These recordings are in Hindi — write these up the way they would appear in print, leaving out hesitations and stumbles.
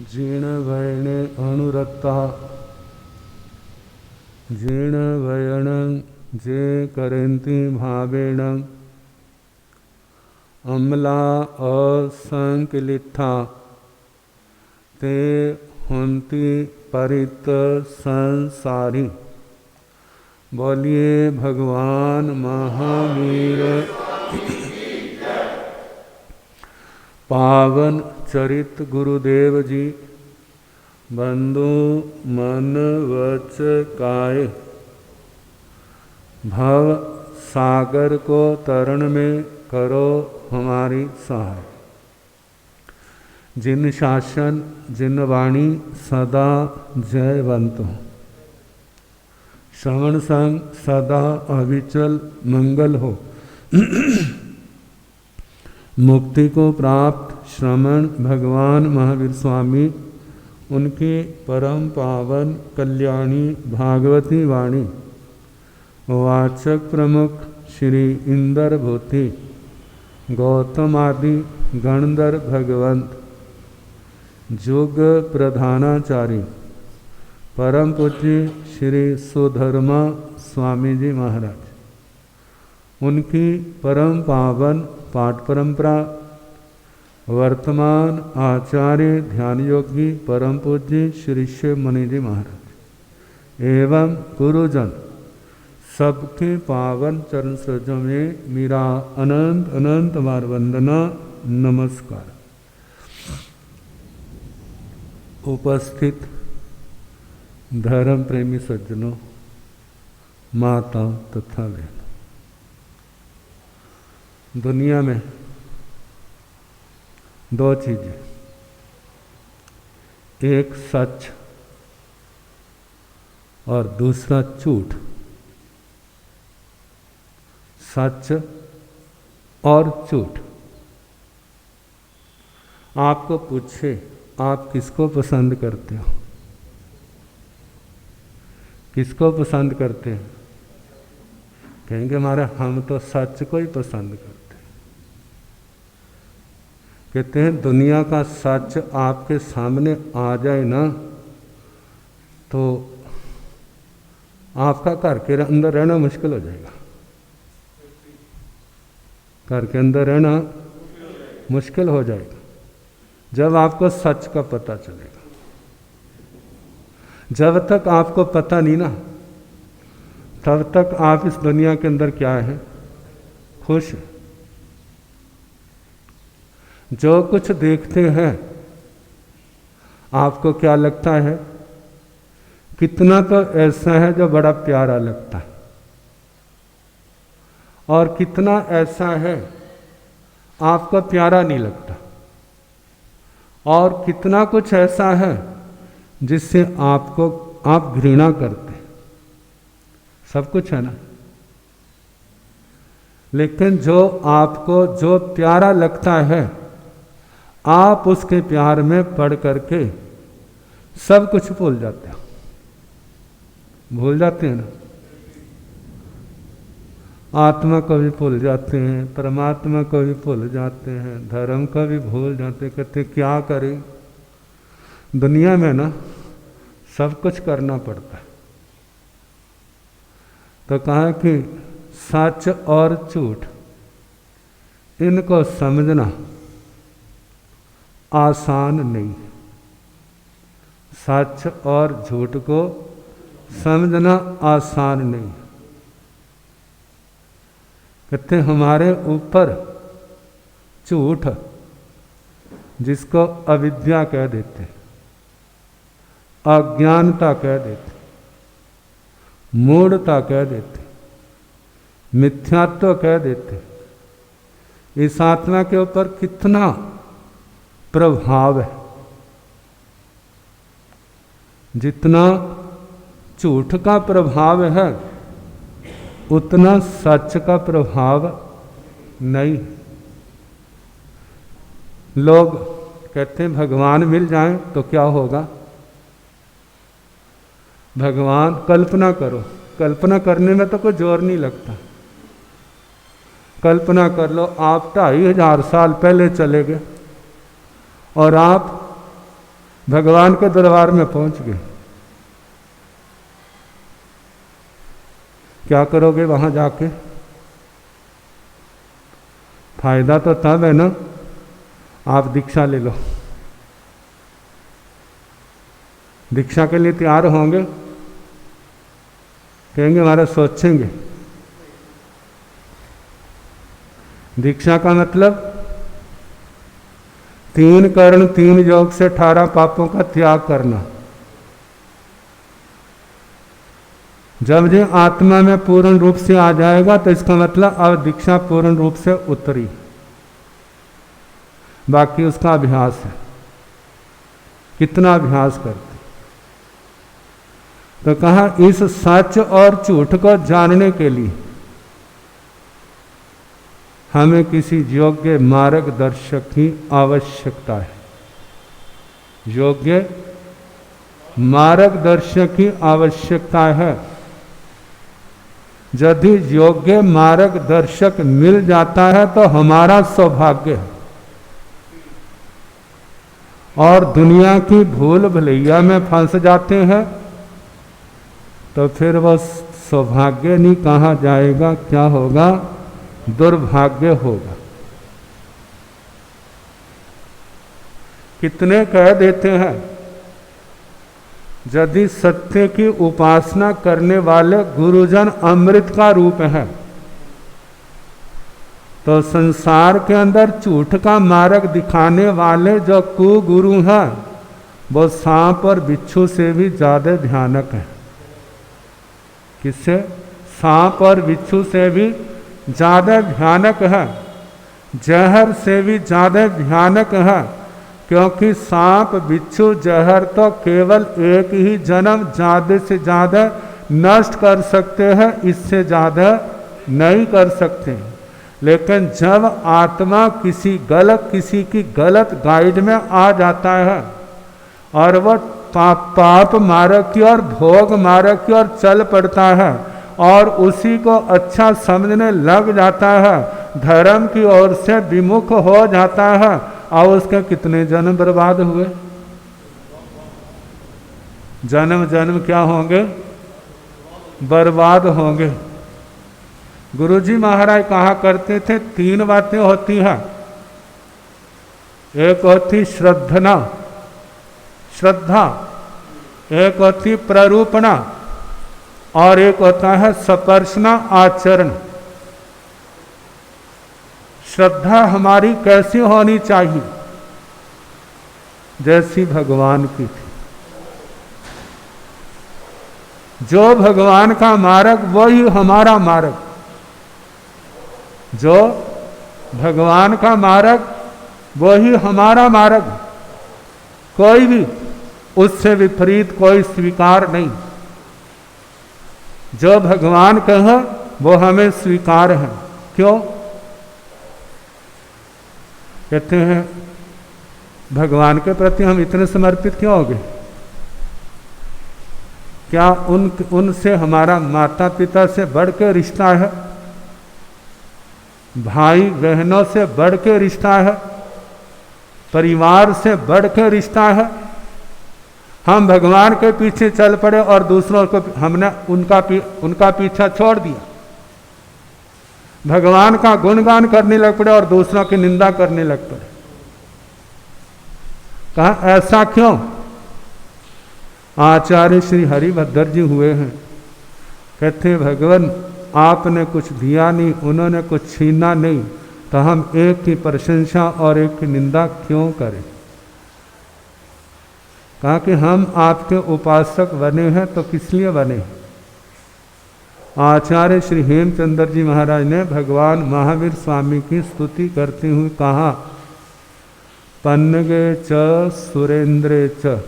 जीर्णभयणे अनुरक्ता जीर्णभयणं जे करन्ति भावेण अम्ला असंकलिता ते हन्ति परित संसारी। बोलिए भगवान महावीर पावन चरित गुरुदेव जी बंधु मन वच काय भव सागर को तरण में करो हमारी सहाय। जिन शासन जिन वाणी सदा जयवंत हो, श्रवण संग सदा अविचल मंगल हो। मुक्ति को प्राप्त श्रमण भगवान महावीर स्वामी उनकी परम पावन कल्याणी भागवती वाणी वाचक प्रमुख श्री इंदर भूति गौतम आदि गणधर भगवंत जुग प्रधानाचार्य परम पूज्य श्री सुधर्मा स्वामी जी महाराज उनकी परम पावन पाठ परंपरा वर्तमान आचार्य ध्यान योगी परम पूज्य श्री शिव मुनि जी महाराज एवं गुरुजन सबके पावन चरण सरोजों में मेरा अनंत अनंत बार वंदना नमस्कार। उपस्थित धर्म प्रेमी सज्जनों, माता तथा बहनों, दुनिया में दो चीजें, एक सच और दूसरा झूठ। सच और झूठ। आपको पूछे आप किसको पसंद करते हो? किसको पसंद करते हैं? कहेंगे हमारे हम तो सच को ही पसंद करते हैं। कहते हैं दुनिया का सच आपके सामने आ जाए ना तो आपका घर के अंदर रहना मुश्किल हो जाएगा। घर के अंदर रहना मुश्किल हो जाएगा जब आपको सच का पता चलेगा। जब तक आपको पता नहीं ना तब तक आप इस दुनिया के अंदर क्या है? खुश। जो कुछ देखते हैं आपको क्या लगता है? कितना तो ऐसा है जो बड़ा प्यारा लगता है और कितना ऐसा है आपको प्यारा नहीं लगता और कितना कुछ ऐसा है जिससे आप घृणा करते हैं। सब कुछ है ना। लेकिन जो आपको जो प्यारा लगता है आप उसके प्यार में पड़ करके सब कुछ भूल जाते हो। भूल जाते हैं ना। आत्मा को भी भूल जाते हैं, परमात्मा को भी भूल जाते हैं, धर्म को भी भूल जाते। कहते क्या करें? दुनिया में ना सब कुछ करना पड़ता है। तो कहा कि सच और झूठ इनको समझना आसान नहीं। सच और झूठ को समझना आसान नहीं। कहते हमारे ऊपर झूठ जिसको अविद्या कह देते, अज्ञानता कह देते, मूढ़ता कह देते, मिथ्यात्व कह देते, इस आत्मा के ऊपर कितना प्रभाव है। जितना झूठ का प्रभाव है उतना सच का प्रभाव नहीं। लोग कहते हैं भगवान मिल जाएं तो क्या होगा? भगवान कल्पना करो। कल्पना करने में तो कोई जोर नहीं लगता। कल्पना कर लो आप 2500 साल पहले चले गए और आप भगवान के दरबार में पहुंच गए। क्या करोगे वहां जाके? फायदा तो तब है ना, आप दीक्षा ले लो। दीक्षा के लिए तैयार होंगे? कहेंगे हमारा सोचेंगे। दीक्षा का मतलब 3 कर्ण 3 योग से 18 पापों का त्याग करना। जब ये आत्मा में पूर्ण रूप से आ जाएगा तो इसका मतलब अब दीक्षा पूर्ण रूप से उतरी, बाकी उसका अभ्यास है। कितना अभ्यास करते। तो कहा इस सच और झूठ को जानने के लिए हमें किसी योग्य मार्गदर्शक की आवश्यकता है। योग्य मार्गदर्शक की आवश्यकता है। यदि योग्य मार्गदर्शक मिल जाता है तो हमारा सौभाग्य है, और दुनिया की भूल भुलैया में फंस जाते हैं तो फिर वह सौभाग्य नहीं कहा जाएगा, क्या होगा? दुर्भाग्य होगा। कितने कह देते हैं यदि सत्य की उपासना करने वाले गुरुजन अमृत का रूप है तो संसार के अंदर झूठ का मार्ग दिखाने वाले जो कुगुरु हैं वो सांप और बिच्छू से भी ज्यादा भयानक है। किससे? सांप और बिच्छू से भी ज्यादा भयानक है, जहर से भी ज्यादा भयानक है। क्योंकि सांप बिच्छू जहर तो केवल एक ही जन्म ज्यादा से ज्यादा नष्ट कर सकते हैं, इससे ज्यादा नहीं कर सकते। लेकिन जब आत्मा किसी की गलत गाइड में आ जाता है और वह पाप मार्ग की और भोग मार्ग की ओर चल पड़ता है और उसी को अच्छा समझने लग जाता है, धर्म की ओर से विमुख हो जाता है, और उसके कितने जन्म बर्बाद हुए। जन्म जन्म क्या होंगे? बर्बाद होंगे। गुरुजी महाराज कहा करते थे 3 बातें होती हैं। एक होती श्रद्धना, श्रद्धा, एक होती प्ररूपणा, और एक होता है स्पर्शना, आचरण। श्रद्धा हमारी कैसी होनी चाहिए? जैसी भगवान की थी। जो भगवान का मार्ग वही हमारा मार्ग। जो भगवान का मार्ग वही हमारा मार्ग। कोई भी उससे विपरीत कोई स्वीकार नहीं। जो भगवान कहे वो हमें स्वीकार है। क्यों? कहते हैं भगवान के प्रति हम इतने समर्पित क्यों हो गए? क्या उनसे हमारा माता पिता से बढ़ के रिश्ता है? भाई बहनों से बढ़ के रिश्ता है? परिवार से बढ़ के रिश्ता है? हम भगवान के पीछे चल पड़े और दूसरों को हमने उनका पीछा छोड़ दिया। भगवान का गुणगान करने लग पड़े और दूसरों की निंदा करने लग पड़े। कहा ऐसा क्यों? आचार्य श्री हरिभद्र जी हुए हैं, कहते भगवान आपने कुछ दिया नहीं, उन्होंने कुछ छीना नहीं, तो हम एक की प्रशंसा और एक की निंदा क्यों करें? कहा कि हम आपके उपासक बने हैं तो किस लिए बने? आचार्य श्री हेमचंद्र जी महाराज ने भगवान महावीर स्वामी की स्तुति करते हुए कहा, पन्नगे च सुरेंद्रे च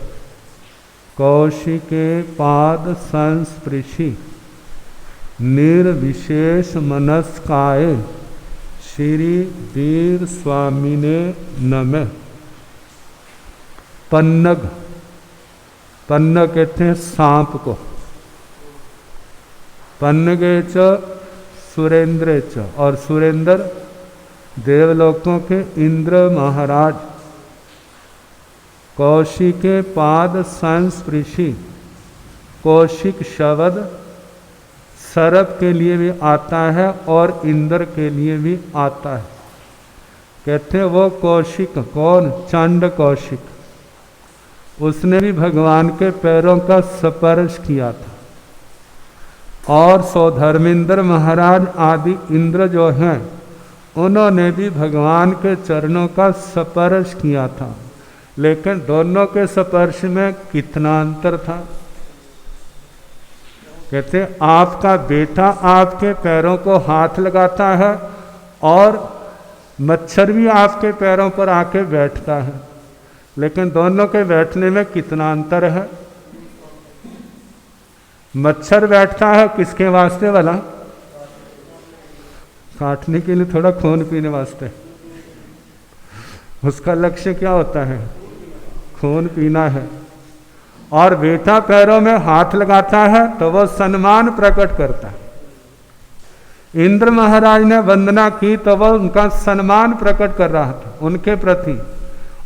कौशिके पाद संस्पृशि निर्विशेष मनस्काय श्री वीर स्वामी ने नमः। पन्नग, पन्नग कहते हैं सांप को। पन्नगे च सुरेंद्र च, और सुरेंद्र देवलोकों के इंद्र महाराज। कौशिके पाद संस्पृशि, कौशिक शब्द सर्प के लिए भी आता है और इंद्र के लिए भी आता है। कहते हैं वो कौशिक कौन? चंड कौशिक, उसने भी भगवान के पैरों का स्पर्श किया था। और सौधर्मेंद्र महाराज आदि इंद्र जो हैं उन्होंने भी भगवान के चरणों का स्पर्श किया था, लेकिन दोनों के स्पर्श में कितना अंतर था? कहते आपका बेटा आपके पैरों को हाथ लगाता है और मच्छर भी आपके पैरों पर आके बैठता है, लेकिन दोनों के बैठने में कितना अंतर है? मच्छर बैठता है किसके वास्ते वाला? काटने के लिए, थोड़ा खून पीने वास्ते। उसका लक्ष्य क्या होता है? खून पीना है। और बेटा पैरों में हाथ लगाता है तो वह सम्मान प्रकट करता है। इंद्र महाराज ने वंदना की तो वह उनका सम्मान प्रकट कर रहा था उनके प्रति।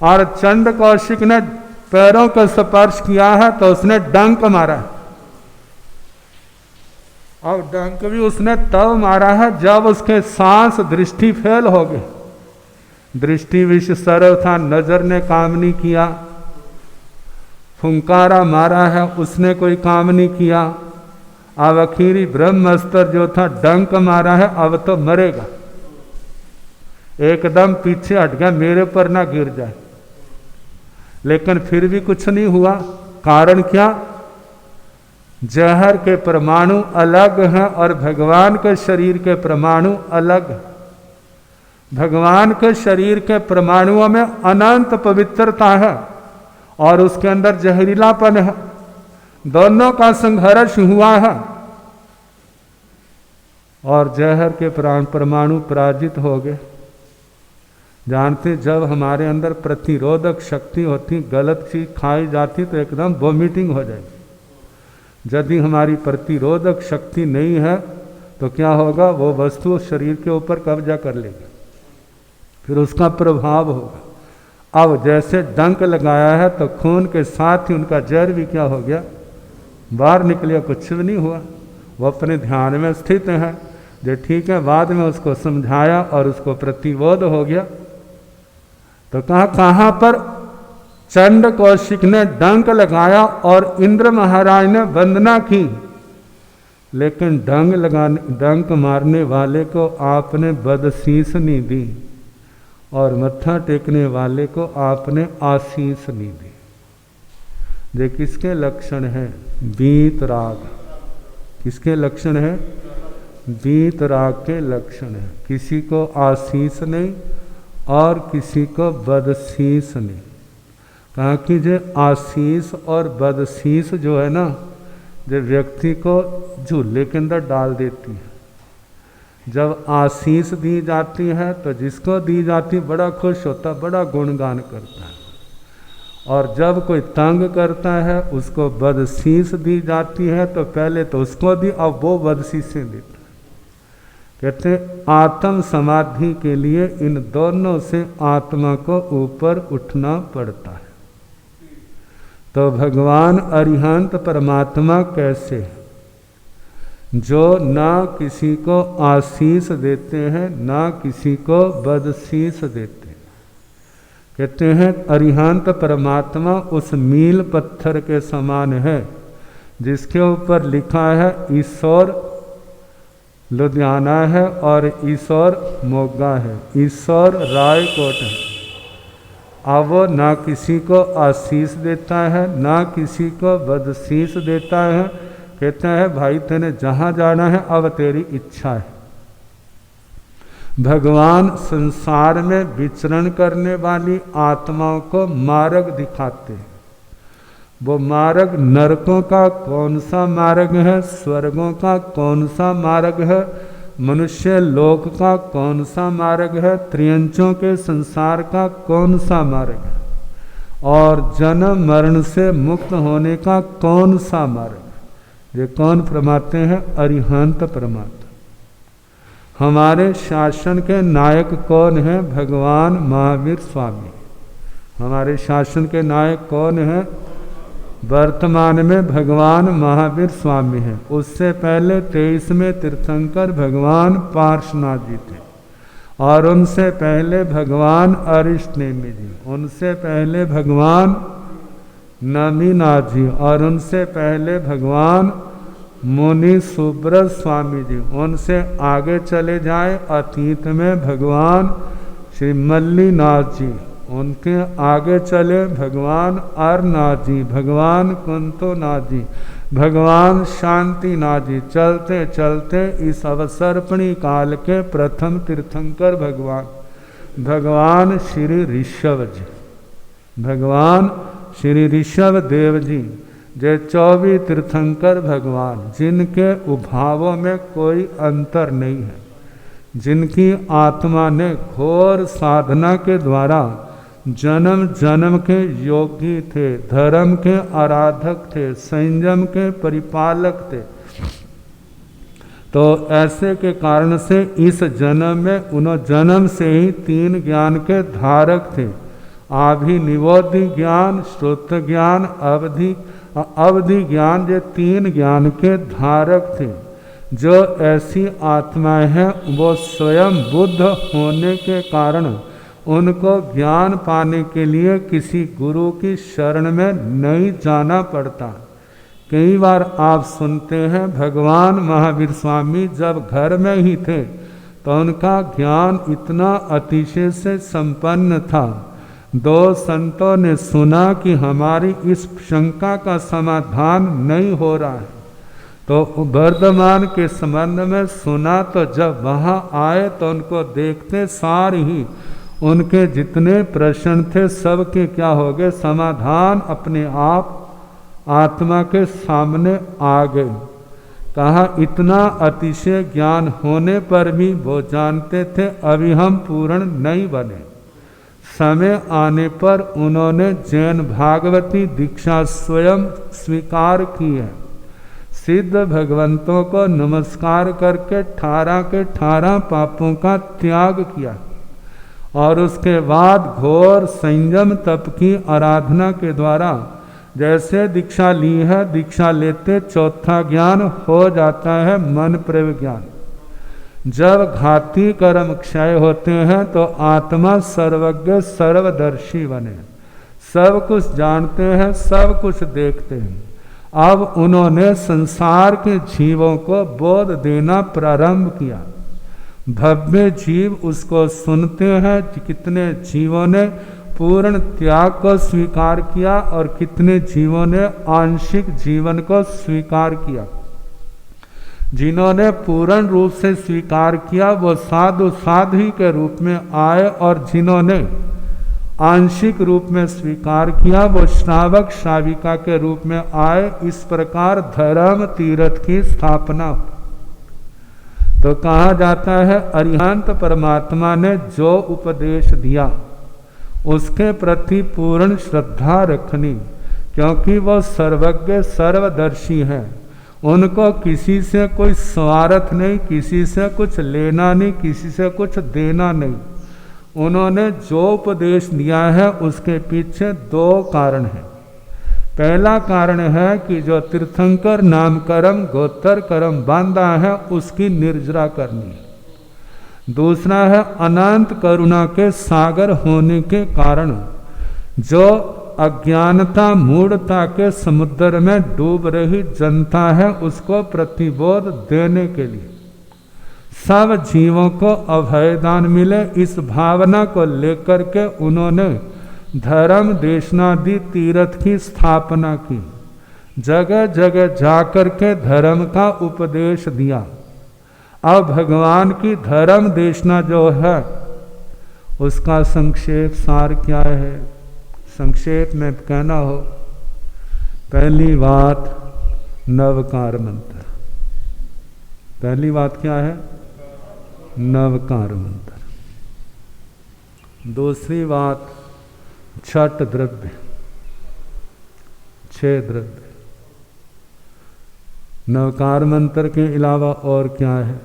और चंड कौशिक ने पैरों को स्पर्श किया है तो उसने डंक मारा, और डंक भी उसने तब मारा है जब उसके सांस दृष्टि फेल हो गई। दृष्टि विष सर्व था, नजर ने काम नहीं किया। फुंकारा मारा है, उसने कोई काम नहीं किया। अब आखिरी ब्रह्मास्त्र जो था डंक मारा है, अब तो मरेगा। एकदम पीछे हट गया, मेरे पर ना गिर जाए। लेकिन फिर भी कुछ नहीं हुआ। कारण क्या? जहर के परमाणु अलग हैं और भगवान के शरीर के परमाणु अलग हैं। भगवान के शरीर के परमाणुओं में अनंत पवित्रता है और उसके अंदर जहरीलापन है। दोनों का संघर्ष हुआ है और जहर के परमाणु पराजित हो गए। जानते, जब हमारे अंदर प्रतिरोधक शक्ति होती, गलत चीज खाई जाती तो एकदम वॉमिटिंग हो जाएगी। यदि हमारी प्रतिरोधक शक्ति नहीं है तो क्या होगा? वो वस्तु शरीर के ऊपर कब्जा कर लेगी, फिर उसका प्रभाव होगा। अब जैसे डंक लगाया है तो खून के साथ ही उनका जहर भी क्या हो गया? बाहर निकलिया, कुछ भी नहीं हुआ। वो अपने ध्यान में स्थित है। जो ठीक है, बाद में उसको समझाया और उसको प्रतिबोध हो गया। तो कहाँ पर चंड कौशिक ने डंक लगाया और इंद्र महाराज ने वंदना की, लेकिन डंक मारने वाले को आपने बदशीस नहीं दी और मत्था टेकने वाले को आपने आशीष नहीं दी। ये किसके लक्षण है? वीत राग। किसके लक्षण है? वीत राग के लक्षण है। किसी को आशीष नहीं और किसी को बदशीस नहीं। कहा कि जो आशीष और बदशीस जो है ना, जो व्यक्ति को झूले के अंदर डाल देती है। जब आशीष दी जाती है तो जिसको दी जाती बड़ा खुश होता, बड़ा गुणगान करता है। और जब कोई तंग करता है उसको बदशीस दी जाती है तो पहले तो उसको दी, अब वो बदशीसें देता है। कहते आत्म समाधि के लिए इन दोनों से आत्मा को ऊपर उठना पड़ता है। तो भगवान अरिहंत परमात्मा कैसे है? जो ना किसी को आशीष देते हैं ना किसी को बदशीस देते हैं। कहते हैं अरिहंत परमात्मा उस मील पत्थर के समान है जिसके ऊपर लिखा है ईश्वर लुधियाना है और ईश्वर मोगा है, ईश्वर रायकोट है। अब वो ना किसी को आशीष देता है ना किसी को बदशीस देता है। कहता है भाई तेने जहाँ जाना है अब तेरी इच्छा है। भगवान संसार में विचरण करने वाली आत्माओं को मार्ग दिखाते हैं। वो मार्ग नरकों का कौन सा मार्ग है, स्वर्गों का कौन सा मार्ग है, मनुष्य लोक का कौन सा मार्ग है, त्रियंचों के संसार का कौन सा मार्ग है, और जन्म मरण से मुक्त होने का कौन सा मार्ग। ये कौन फरमाते हैं? अरिहंत परमात्मा। हमारे शासन के नायक कौन है? भगवान महावीर स्वामी। हमारे शासन के नायक कौन है? वर्तमान में भगवान महावीर स्वामी हैं। उससे पहले 23वें तीर्थंकर भगवान पार्श्वनाथ जी थे, और उनसे पहले भगवान अरिष्टनेमी जी, उनसे पहले भगवान नमीनाथ जी, और उनसे पहले भगवान मुनि सुब्रत स्वामी जी। उनसे आगे चले जाए अतीत में भगवान श्री मल्लीनाथ जी, उनके आगे चले भगवान अरनाथ जी, भगवान कुंतोनाथ जी, भगवान शांतिनाथ जी। चलते चलते इस अवसर्पणी काल के प्रथम तीर्थंकर भगवान श्री ऋषभ जी, भगवान श्री ऋषभ देव जी, जो 24 तीर्थंकर भगवान, जिनके उभावों में कोई अंतर नहीं है, जिनकी आत्मा ने घोर साधना के द्वारा जन्म जन्म के योगी थे, धर्म के आराधक थे, संयम के परिपालक थे। तो ऐसे के कारण से इस जन्म में उन्होंने जन्म से ही 3 ज्ञान के धारक थे। आभिनिवोधि ज्ञान, श्रुत ज्ञान, अवधि ज्ञान, ये 3 ज्ञान के धारक थे। जो ऐसी आत्माएं हैं वो स्वयं बुद्ध होने के कारण उनको ज्ञान पाने के लिए किसी गुरु की शरण में नहीं जाना पड़ता। कई बार आप सुनते हैं भगवान महावीर स्वामी जब घर में ही थे तो उनका ज्ञान इतना अतिशय से संपन्न था। 2 संतों ने सुना कि हमारी इस शंका का समाधान नहीं हो रहा है, तो वर्धमान के संबंध में सुना। तो जब वहाँ आए तो उनको देखते सार ही उनके जितने प्रश्न थे सबके क्या हो गए, समाधान अपने आप आत्मा के सामने आ गए। कहा इतना अतिशय ज्ञान होने पर भी वो जानते थे अभी हम पूर्ण नहीं बने। समय आने पर उन्होंने जैन भागवती दीक्षा स्वयं स्वीकार की है। सिद्ध भगवंतों को नमस्कार करके 18 के 18 पापों का त्याग किया, और उसके बाद घोर संयम तप की आराधना के द्वारा जैसे दीक्षा ली है, दीक्षा लेते 4था ज्ञान हो जाता है मन प्रव ज्ञान। जब घाती कर्म क्षय होते हैं तो आत्मा सर्वज्ञ सर्वदर्शी बने, सब कुछ जानते हैं, सब कुछ देखते हैं। अब उन्होंने संसार के जीवों को बोध देना प्रारंभ किया। भव्य जीव उसको सुनते हैं। कितने जीवों ने पूर्ण त्याग को स्वीकार किया और कितने जीवों ने आंशिक जीवन को स्वीकार किया। जिन्होंने पूर्ण रूप से स्वीकार किया वो साधु साध्वी के रूप में आए, और जिन्होंने आंशिक रूप में स्वीकार किया वो श्रावक श्राविका के रूप में आए। इस प्रकार धर्म तीर्थ की स्थापना। तो कहा जाता है अरिहंत परमात्मा ने जो उपदेश दिया उसके प्रति पूर्ण श्रद्धा रखनी, क्योंकि वो सर्वज्ञ सर्वदर्शी है। उनको किसी से कोई स्वार्थ नहीं, किसी से कुछ लेना नहीं, किसी से कुछ देना नहीं। उन्होंने जो उपदेश दिया है उसके पीछे 2 कारण हैं। पहला कारण है कि जो तीर्थंकर नाम कर्म गोत्र कर्म बांधा है उसकी निर्जरा करनी। दूसरा है अनंत करुणा के सागर होने के कारण जो अज्ञानता मूढ़ता के समुद्र में डूब रही जनता है उसको प्रतिबोध देने के लिए सब जीवों को अभयदान मिले, इस भावना को लेकर के उन्होंने धर्म देशनादि तीर्थ की स्थापना की। जगह जगह जाकर के धर्म का उपदेश दिया। अब भगवान की धर्म देशना जो है उसका संक्षेप सार क्या है? संक्षेप में कहना हो, पहली बात नवकार मंत्र। पहली बात क्या है? नवकार मंत्र। दूसरी बात छठ द्रव्य, 6 द्रव्य। नवकार मंत्र के अलावा और क्या है?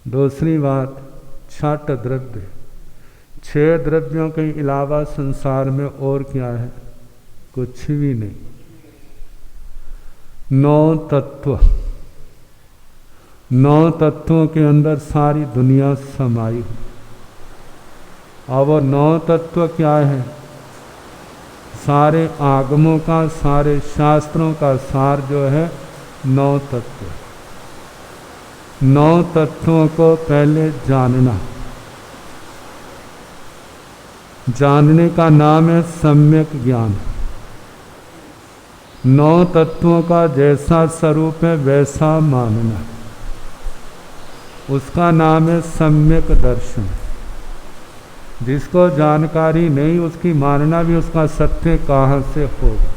दूसरी बात छठ द्रव्य। 6 द्रव्यों के अलावा संसार में और क्या है? कुछ भी नहीं। 9 तत्व, 9 तत्वों के अंदर सारी दुनिया समाई। अब वो 9 तत्व क्या है? सारे आगमों का, सारे शास्त्रों का सार जो है 9 तत्व। 9 तत्वों को पहले जानना, जानने का नाम है सम्यक ज्ञान। 9 तत्वों का जैसा स्वरूप है वैसा मानना, उसका नाम है सम्यक दर्शन। जिसको जानकारी नहीं उसकी मानना भी उसका सत्य कहाँ से होगा।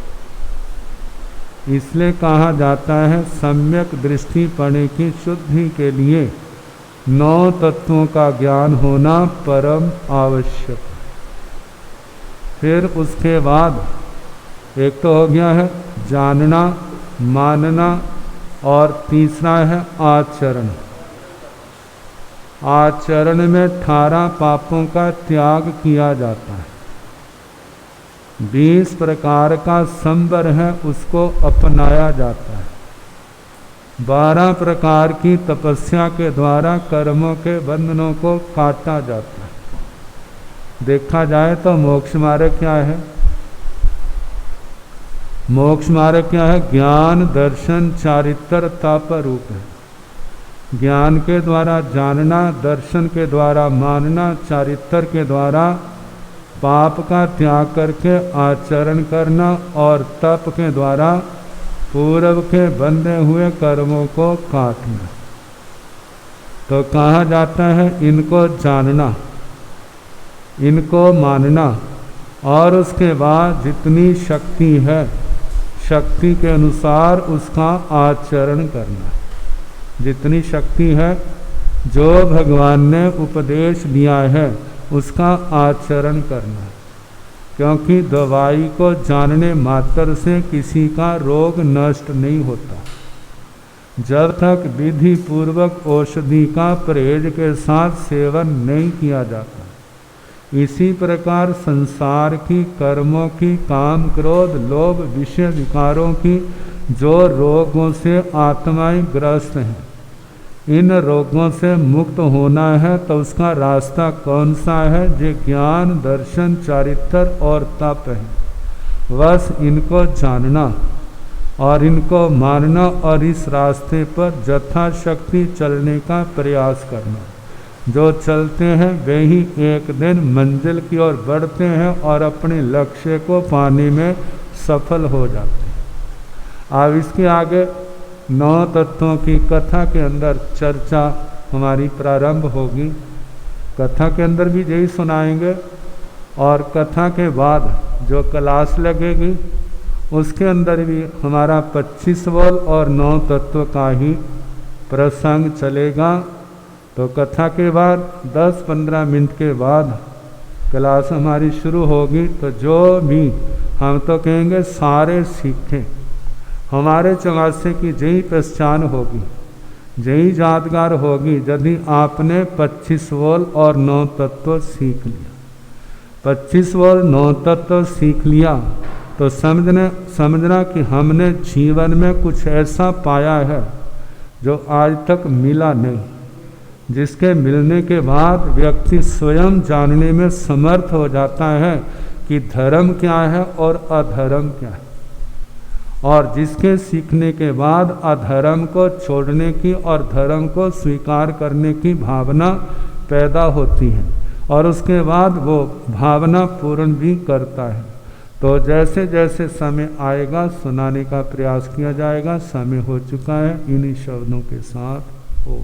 इसलिए कहा जाता है सम्यक दृष्टि पड़ने की शुद्धि के लिए 9 तत्वों का ज्ञान होना परम आवश्यक। फिर उसके बाद एक तो हो गया है जानना, मानना, और तीसरा है आचरण। आचरण में 18 पापों का त्याग किया जाता है। 20 प्रकार का संवर है उसको अपनाया जाता है। 12 प्रकार की तपस्या के द्वारा कर्मों के बंधनों को काटा जाता है। देखा जाए तो मोक्ष मार्ग क्या है? मोक्ष मार्ग क्या है? ज्ञान, दर्शन, चारित्र, तप रूप है। ज्ञान के द्वारा जानना, दर्शन के द्वारा मानना, चारित्र के द्वारा पाप का त्याग करके आचरण करना, और तप के द्वारा पूर्व के बंधे हुए कर्मों को काटना। तो कहा जाता है इनको जानना, इनको मानना, और उसके बाद जितनी शक्ति है शक्ति के अनुसार उसका आचरण करना। जितनी शक्ति है जो भगवान ने उपदेश दिया है उसका आचरण करना। क्योंकि दवाई को जानने मात्र से किसी का रोग नष्ट नहीं होता। जब तक विधि पूर्वक औषधि का परहेज के साथ सेवन नहीं किया जाता। इसी प्रकार संसार की, कर्मों की, काम, क्रोध, लोभ, विषय विकारों की जो रोगों से आत्माएं ग्रस्त हैं, इन रोगों से मुक्त होना है तो उसका रास्ता कौन सा है? जो ज्ञान, दर्शन, चारित्र और तप है। बस इनको जानना और इनको मानना और इस रास्ते पर यथाशक्ति चलने का प्रयास करना। जो चलते हैं वे ही एक दिन मंजिल की ओर बढ़ते हैं और अपने लक्ष्य को पाने में सफल हो जाते हैं। अब इसके आगे 9 तत्वों की कथा के अंदर चर्चा हमारी प्रारंभ होगी। कथा के अंदर भी यही सुनाएंगे, और कथा के बाद जो क्लास लगेगी उसके अंदर भी हमारा 25 बोल और 9 तत्व का ही प्रसंग चलेगा। तो कथा के बाद 10-15 मिनट के बाद क्लास हमारी शुरू होगी। तो जो भी हम तो कहेंगे सारे सीखें। हमारे चौगासे की यही पहचान होगी, यही यादगार होगी यदि आपने 25 बोल और 9 तत्व सीख लिया। 25 बोल 9 तत्व सीख लिया तो समझना कि हमने जीवन में कुछ ऐसा पाया है जो आज तक मिला नहीं, जिसके मिलने के बाद व्यक्ति स्वयं जानने में समर्थ हो जाता है कि धर्म क्या है और अधर्म क्या है, और जिसके सीखने के बाद अधर्म को छोड़ने की और धर्म को स्वीकार करने की भावना पैदा होती है, और उसके बाद वो भावना पूर्ण भी करता है। तो जैसे जैसे समय आएगा सुनाने का प्रयास किया जाएगा। समय हो चुका है। इन्हीं शब्दों के साथ हो।